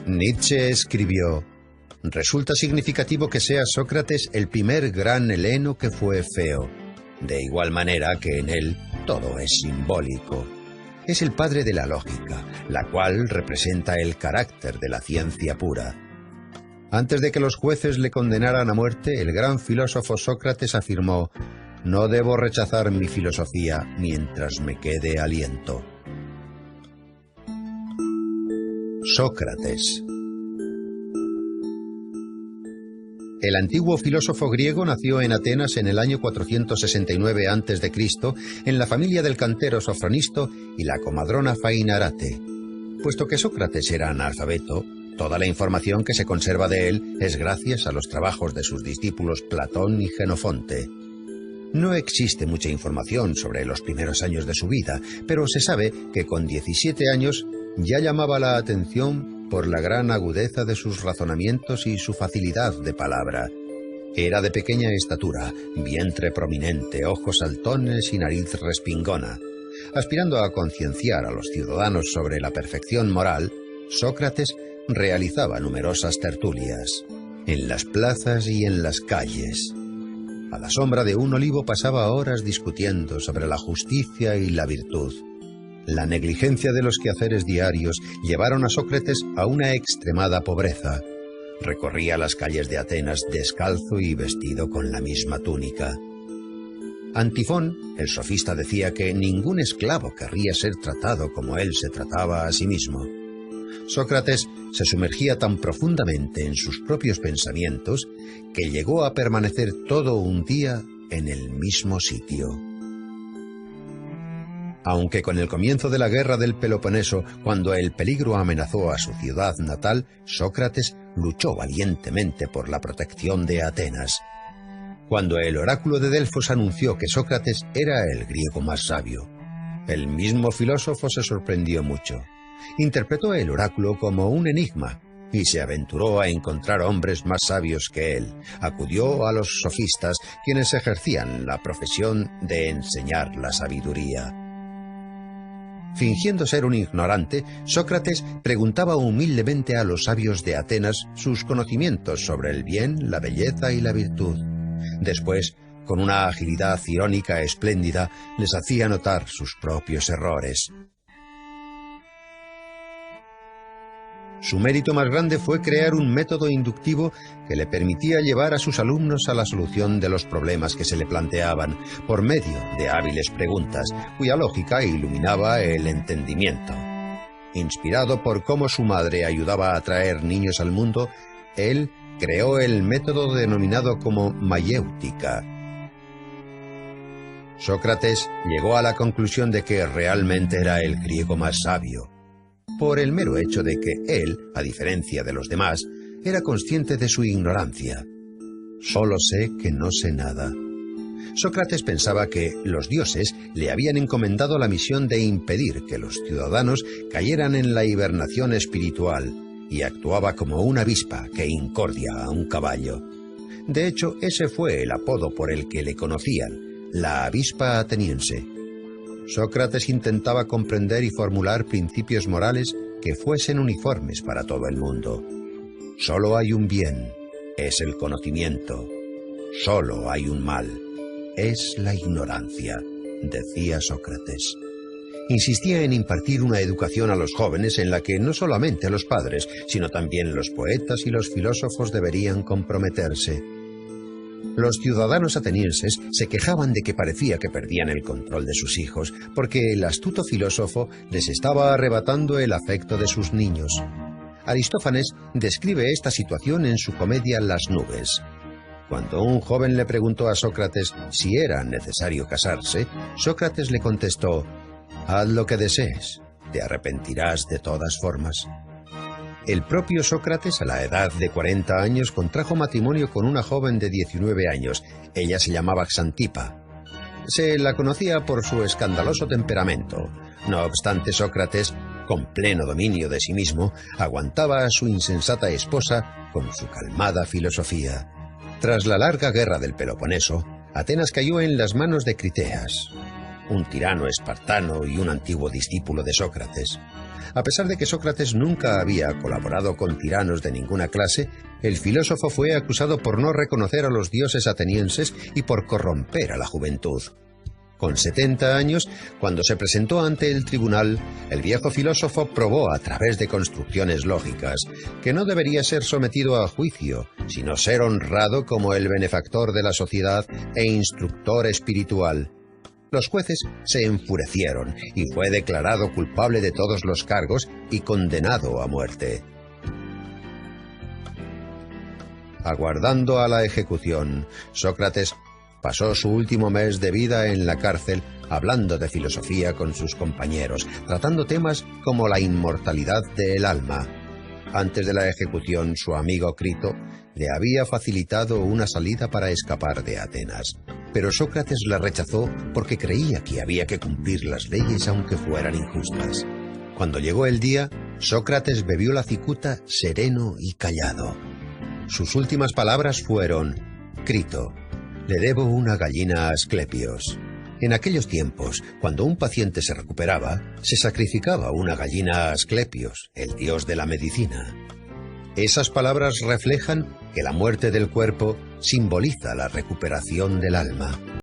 Nietzsche escribió: «Resulta significativo que sea Sócrates el primer gran heleno que fue feo, de igual manera que en él todo es simbólico. Es el padre de la lógica, la cual representa el carácter de la ciencia pura». Antes de que los jueces le condenaran a muerte, el gran filósofo Sócrates afirmó: «No debo rechazar mi filosofía mientras me quede aliento». Sócrates. El antiguo filósofo griego nació en Atenas en el año 469 a.C., en la familia del cantero Sofronisto y la comadrona Fainarate. Puesto que Sócrates era analfabeto, toda la información que se conserva de él es gracias a los trabajos de sus discípulos Platón y Jenofonte. No existe mucha información sobre los primeros años de su vida, pero se sabe que con 17 años ya llamaba la atención por la gran agudeza de sus razonamientos y su facilidad de palabra. Era de pequeña estatura, vientre prominente, ojos saltones y nariz respingona. Aspirando a concienciar a los ciudadanos sobre la perfección moral, Sócrates realizaba numerosas tertulias, en las plazas y en las calles. A la sombra de un olivo pasaba horas discutiendo sobre la justicia y la virtud. La negligencia de los quehaceres diarios llevaron a Sócrates a una extremada pobreza. Recorría las calles de Atenas descalzo y vestido con la misma túnica. Antifón, el sofista, decía que ningún esclavo querría ser tratado como él se trataba a sí mismo. Sócrates se sumergía tan profundamente en sus propios pensamientos que llegó a permanecer todo un día en el mismo sitio. Aunque con el comienzo de la guerra del Peloponeso, cuando el peligro amenazó a su ciudad natal, Sócrates luchó valientemente por la protección de Atenas. Cuando el oráculo de Delfos anunció que Sócrates era el griego más sabio, el mismo filósofo se sorprendió mucho. Interpretó el oráculo como un enigma y se aventuró a encontrar hombres más sabios que él. Acudió a los sofistas, quienes ejercían la profesión de enseñar la sabiduría. Fingiendo ser un ignorante, Sócrates preguntaba humildemente a los sabios de Atenas sus conocimientos sobre el bien, la belleza y la virtud. Después, con una agilidad irónica espléndida, les hacía notar sus propios errores. Su mérito más grande fue crear un método inductivo que le permitía llevar a sus alumnos a la solución de los problemas que se le planteaban, por medio de hábiles preguntas, cuya lógica iluminaba el entendimiento. Inspirado por cómo su madre ayudaba a traer niños al mundo, él creó el método denominado como mayéutica. Sócrates llegó a la conclusión de que realmente era el griego más sabio, por el mero hecho de que él, a diferencia de los demás, era consciente de su ignorancia. Solo sé que no sé nada. Sócrates pensaba que los dioses le habían encomendado la misión de impedir que los ciudadanos cayeran en la hibernación espiritual, y actuaba como una avispa que incordia a un caballo. De hecho, ese fue el apodo por el que le conocían, la avispa ateniense. Sócrates intentaba comprender y formular principios morales que fuesen uniformes para todo el mundo. Solo hay un bien, es el conocimiento. Solo hay un mal, es la ignorancia, decía Sócrates. Insistía en impartir una educación a los jóvenes en la que no solamente los padres, sino también los poetas y los filósofos deberían comprometerse. Los ciudadanos atenienses se quejaban de que parecía que perdían el control de sus hijos, porque el astuto filósofo les estaba arrebatando el afecto de sus niños. Aristófanes describe esta situación en su comedia Las nubes. Cuando un joven le preguntó a Sócrates si era necesario casarse, Sócrates le contestó: «Haz lo que desees, te arrepentirás de todas formas». El propio Sócrates, a la edad de 40 años, contrajo matrimonio con una joven de 19 años. Ella se llamaba Xantipa. Se la conocía por su escandaloso temperamento. No obstante, Sócrates, con pleno dominio de sí mismo, aguantaba a su insensata esposa con su calmada filosofía. Tras la larga guerra del Peloponeso, Atenas cayó en las manos de Criteas, un tirano espartano y un antiguo discípulo de Sócrates. A pesar de que Sócrates nunca había colaborado con tiranos de ninguna clase, el filósofo fue acusado por no reconocer a los dioses atenienses y por corromper a la juventud. Con 70 años, cuando se presentó ante el tribunal, el viejo filósofo probó a través de construcciones lógicas que no debería ser sometido a juicio, sino ser honrado como el benefactor de la sociedad e instructor espiritual. Los jueces se enfurecieron y fue declarado culpable de todos los cargos y condenado a muerte. Aguardando a la ejecución, Sócrates pasó su último mes de vida en la cárcel hablando de filosofía con sus compañeros, tratando temas como la inmortalidad del alma. Antes de la ejecución, su amigo Crito le había facilitado una salida para escapar de Atenas, pero Sócrates la rechazó porque creía que había que cumplir las leyes aunque fueran injustas. Cuando llegó el día, Sócrates bebió la cicuta sereno y callado. Sus últimas palabras fueron: «Crito, le debo una gallina a Asclepios». En aquellos tiempos, cuando un paciente se recuperaba, se sacrificaba una gallina a Asclepios, el dios de la medicina. Esas palabras reflejan que la muerte del cuerpo simboliza la recuperación del alma.